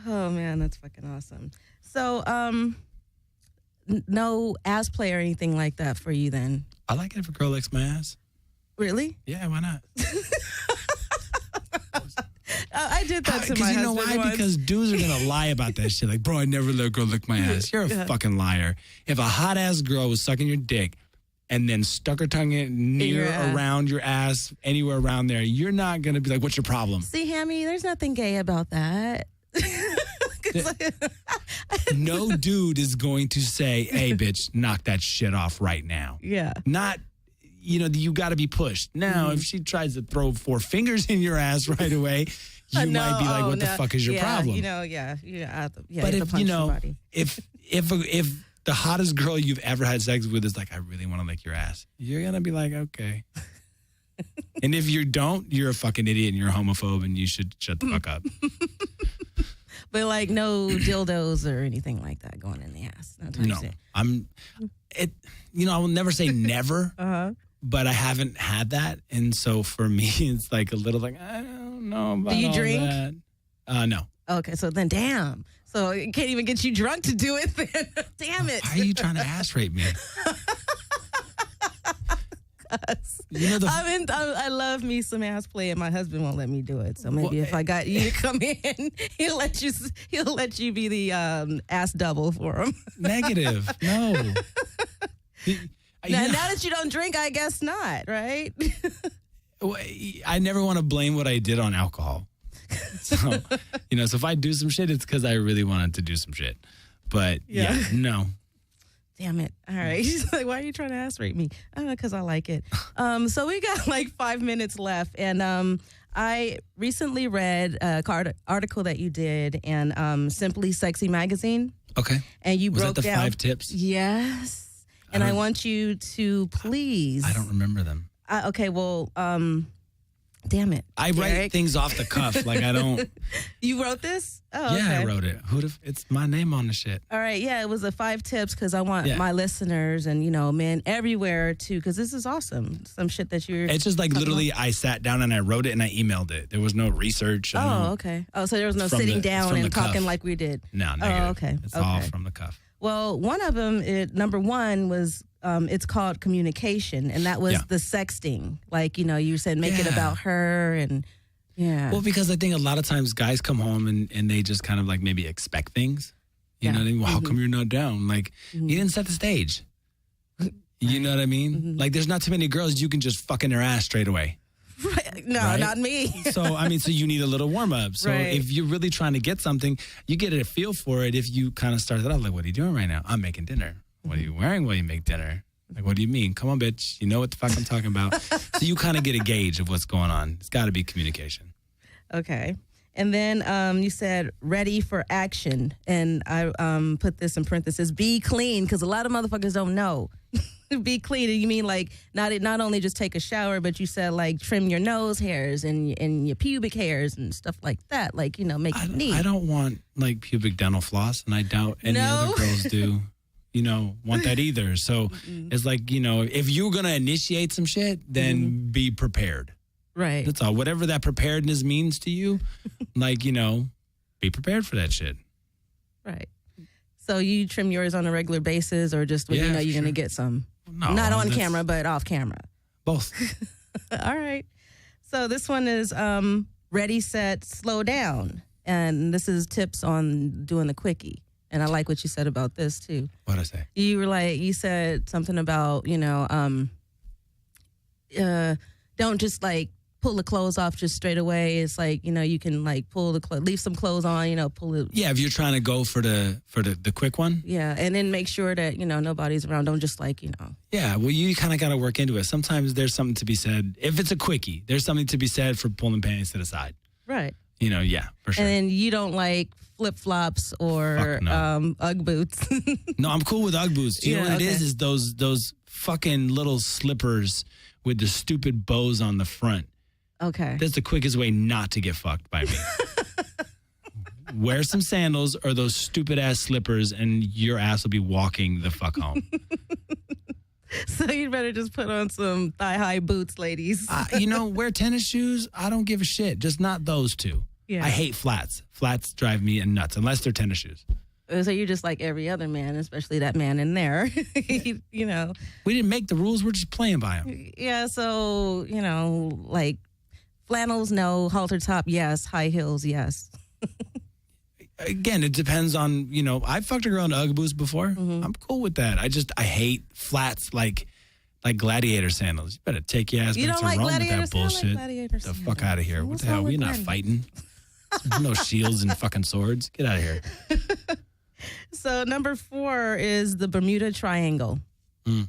Oh, man, that's fucking awesome. So, no ass play or anything like that for you then? I like it if a girl licks my ass. Really? Yeah, why not? I did that to my husband. Because you know why? Once. Because dudes are going to lie about that shit. Like, bro, I never let a girl lick my ass. You're a fucking liar. If a hot ass girl was sucking your dick and then stuck her tongue in near around your ass, anywhere around there, you're not going to be like, what's your problem? See, Hammy, there's nothing gay about that. No dude is going to say, hey, bitch, knock that shit off right now. Yeah. Not, you know, you got to be pushed. Now, if she tries to throw 4 fingers in your ass right away, you might be like, what the fuck is your problem? You know, yeah. But if, you know, if the hottest girl you've ever had sex with is like, I really want to lick your ass, you're going to be like, okay. And if you don't, you're a fucking idiot and you're a homophobe and you should shut the fuck up. But like no dildos or anything like that going in the ass. No, you know, I will never say never, but I haven't had that. And so for me, it's like a little like, I don't know about Do you all drink? That. No. Okay, so then damn. So it can't even get you drunk to do it then. Damn it. Why are you trying to ass rape me? You know I love me some ass play, and my husband won't let me do it. So maybe if I got you to come in, he'll let you be the ass double for him. Negative. No. Now that you don't drink, I guess not, right? I never want to blame what I did on alcohol. So, you know, so if I do some shit, it's because I really wanted to do some shit. But yeah no. Damn it. All right. She's like, why are you trying to ass rape me? Because I like it. So we got like 5 minutes left. And I recently read a article that you did in Simply Sexy magazine. Okay. And you broke that the down 5 tips? Yes. And I want you to please. I don't remember them. Okay. Well, damn it. I write things off the cuff. Like I don't. You wrote this? Oh, yeah, okay. I wrote it. It's my name on the shit. All right. Yeah, it was the 5 tips because I want my listeners and, you know, men everywhere to, because this is awesome. Some shit that you're. It's just like literally about. I sat down and I wrote it and I emailed it. There was no research. Okay. Oh, so there was no sitting down and talking like we did. No, negative. Oh, okay. It's all from the cuff. Well, one of them, number one was, it's called communication. And that was the sexting. Like, you know, you said make it about her and. Yeah. Well, because I think a lot of times guys come home and they just kind of like maybe expect things. You know what I mean? Well, how come you're not down? Like, you didn't set the stage. You know what I mean? Like, there's not too many girls you can just fuck in their ass straight away. Right. No, not me. So, I mean, so you need a little warm up. So if you're really trying to get something, you get a feel for it if you kind of start it out like, what are you doing right now? I'm making dinner. What are you wearing while you make dinner? Like, what do you mean? Come on, bitch. You know what the fuck I'm talking about. So you kind of get a gauge of what's going on. It's got to be communication. Okay. And then you said ready for action. And I put this in parentheses, be clean, because a lot of motherfuckers don't know. Be clean. And you mean like not only just take a shower, but you said like trim your nose hairs and your pubic hairs and stuff like that. Like, you know, make it neat. I don't want like pubic dental floss, and I doubt any other girls do. You know, want that either. So it's like, you know, if you're going to initiate some shit, then be prepared. Right. That's all. Whatever that preparedness means to you, like, you know, be prepared for that shit. Right. So you trim yours on a regular basis or just when you know you're going to get some? No. Not on camera, but off camera. Both. All right. So this one is ready, set, slow down. And this is tips on doing the quickie. And I like what you said about this, too. What'd I say? You said something about, you know, don't just like pull the clothes off just straight away. It's like, you can like pull leave some clothes on, pull it. Yeah, if you're trying to go for the quick one. Yeah, and then make sure that, nobody's around. Don't just like, Yeah, well, you kind of got to work into it. Sometimes there's something to be said. If it's a quickie, there's something to be said for pulling panties to the side. Right. Yeah, for sure. And then you don't like flip-flops or Ugg boots. No, I'm cool with Ugg boots. You know what it is? Is those fucking little slippers with the stupid bows on the front. Okay. That's the quickest way not to get fucked by me. Wear some sandals or those stupid ass slippers and your ass will be walking the fuck home. So you better just put on some thigh-high boots, ladies. Wear tennis shoes. I don't give a shit. Just not those two. Yeah. I hate flats. Flats drive me nuts unless they're tennis shoes. So you're just like every other man, especially that man in there. We didn't make the rules. We're just playing by them. Yeah, so, like flannels, no. Halter top, yes. High heels, yes. Again, it depends on, I fucked a girl in Ugg boots before. Mm-hmm. I'm cool with that. I hate flats like gladiator sandals. You better take your ass back to Rome with that bullshit. Get the fuck out of here. What the hell? We're not fighting. There's no shields and fucking swords. Get out of here. So number 4 is the Bermuda Triangle. Mm.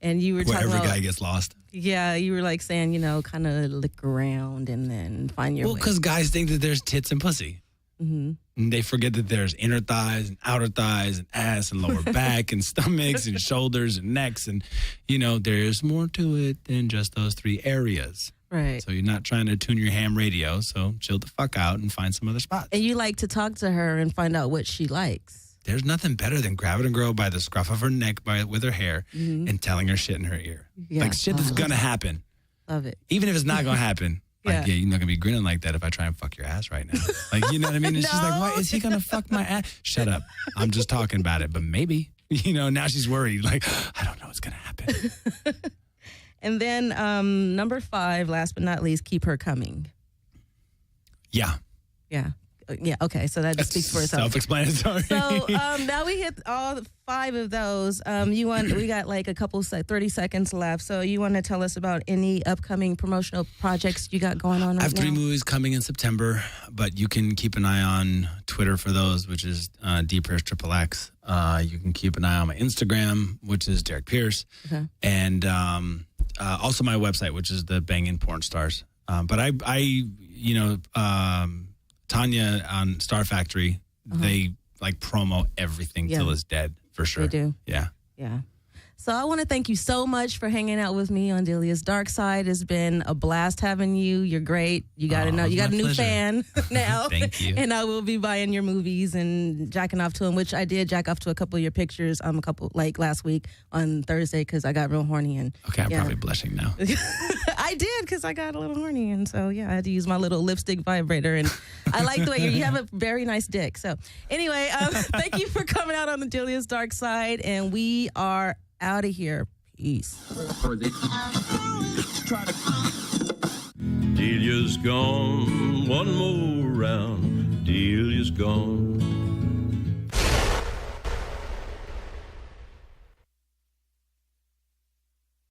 And you were talking about... Where every guy gets lost. Yeah, you were like saying, kind of look around and then find your way. Well, because guys think that there's tits and pussy. Mm-hmm. And they forget that there's inner thighs and outer thighs and ass and lower back and stomachs and shoulders and necks. And, there's more to it than just those 3 areas. Right. So you're not trying to tune your ham radio. So chill the fuck out and find some other spots. And you like to talk to her and find out what she likes. There's nothing better than grabbing a girl by the scruff of her neck with her hair and telling her shit in her ear. Yeah. Like shit that's going to happen. Love it. Even if it's not going to happen. Like, you're not going to be grinning like that if I try and fuck your ass right now. Like, you know what I mean? And she's like, why is he going to fuck my ass? Shut up. I'm just talking about it. But maybe, now she's worried. Like, I don't know what's going to happen. And then number 5, last but not least, keep her coming. Yeah. Yeah. Yeah, okay, so that just speaks for itself. Self-explanatory. So now we hit all 5 of those. We got like a couple, 30 seconds left. So you want to tell us about any upcoming promotional projects you got going on right now? I have 3 movies coming in September, but you can keep an eye on Twitter for those, which is DPierce XXX. You can keep an eye on my Instagram, which is Derek Pierce. Okay. And also my website, which is the Bangin' Porn Stars. But Tanya on Star Factory, they like promo everything till it's dead, for sure. They do. Yeah. Yeah. So I want to thank you so much for hanging out with me on Delia's Dark Side. It's been a blast having you. You're great. You got to know. You got a new fan now. Thank you. And I will be buying your movies and jacking off to them, which I did jack off to a couple of your pictures last week on Thursday because I got real horny. Okay, I'm probably blushing now. I did because I got a little horny. And so, I had to use my little lipstick vibrator. And I like the way you have a very nice dick. So anyway, thank you for coming out on the Delia's Dark Side. And we are out of here. Peace. Delia's gone, one more round. Delia's gone.